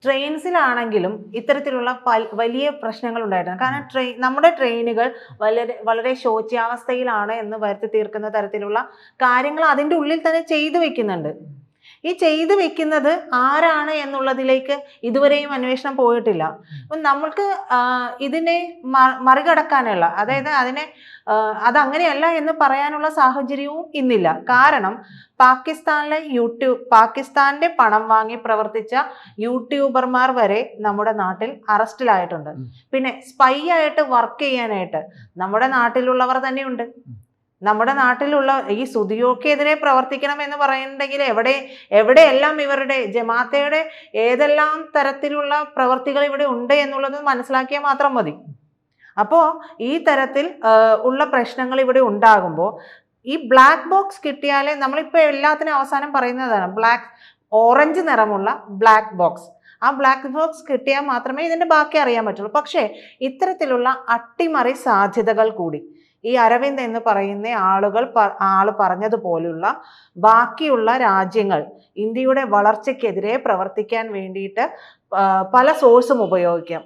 ട്രെയിൻസിലാണെങ്കിലും ഇത്തരത്തിലുള്ള വലിയ പ്രശ്നങ്ങൾ ഉണ്ടായിട്ടുണ്ട്. കാരണം നമ്മുടെ ട്രെയിനുകൾ വളരെ വളരെ ശോച്യാവസ്ഥയിലാണ് എന്ന് വരുത്തി തീർക്കുന്ന തരത്തിലുള്ള കാര്യങ്ങൾ അതിൻ്റെ ഉള്ളിൽ തന്നെ ചെയ്തു വെക്കുന്നുണ്ട്. ഈ ചെയ്തു വെക്കുന്നത് ആരാണ് എന്നുള്ളതിലേക്ക് ഇതുവരെയും അന്വേഷണം പോയിട്ടില്ല. അപ്പം നമ്മൾക്ക് ഇതിനെ മറികടക്കാനുള്ള, അതായത് അതിനെ അതങ്ങനെയല്ല എന്ന് പറയാനുള്ള സാഹചര്യവും ഇന്നില്ല. കാരണം പാകിസ്ഥാന്റെ പണം വാങ്ങി പ്രവർത്തിച്ച യൂട്യൂബർമാർ വരെ നമ്മുടെ നാട്ടിൽ അറസ്റ്റിലായിട്ടുണ്ട്. പിന്നെ സ്പൈ ആയിട്ട് വർക്ക് ചെയ്യാനായിട്ട് നമ്മുടെ നാട്ടിലുള്ളവർ തന്നെയുണ്ട്. നമ്മുടെ നാട്ടിലുള്ള ഈ സുദിയോക്കെതിരെ പ്രവർത്തിക്കണം എന്ന് പറയുന്നുണ്ടെങ്കിൽ എവിടെയെല്ലാം ഇവരുടെ ജമാഅത്തയുടെ ഏതെല്ലാം തരത്തിലുള്ള പ്രവർത്തികൾ ഇവിടെ ഉണ്ട് എന്നുള്ളത് മനസ്സിലാക്കിയാൽ മാത്രം മതി. അപ്പോൾ ഈ തരത്തിൽ ഉള്ള പ്രശ്നങ്ങൾ ഇവിടെ ഉണ്ടാകുമ്പോൾ ഈ ബ്ലാക്ക് ബോക്സ് കിട്ടിയാലേ, നമ്മളിപ്പോൾ എല്ലാത്തിനും അവസാനം പറയുന്നതാണ് ഓറഞ്ച് നിറമുള്ള ബ്ലാക്ക് ബോക്സ്. ആ ബ്ലാക്ക് ബോക്സ് കിട്ടിയാൽ മാത്രമേ ഇതിൻ്റെ ബാക്കി അറിയാൻ പറ്റുള്ളൂ. പക്ഷേ ഇത്തരത്തിലുള്ള അട്ടിമറി സാധ്യതകൾ കൂടി ഈ അരവിന്ദ് എന്ന് പറയുന്ന ആള് പറഞ്ഞതുപോലുള്ള ബാക്കിയുള്ള രാജ്യങ്ങൾ ഇന്ത്യയുടെ വളർച്ചയ്ക്കെതിരെ പ്രവർത്തിക്കാൻ വേണ്ടിയിട്ട് പല സോഴ്സും ഉപയോഗിക്കാം.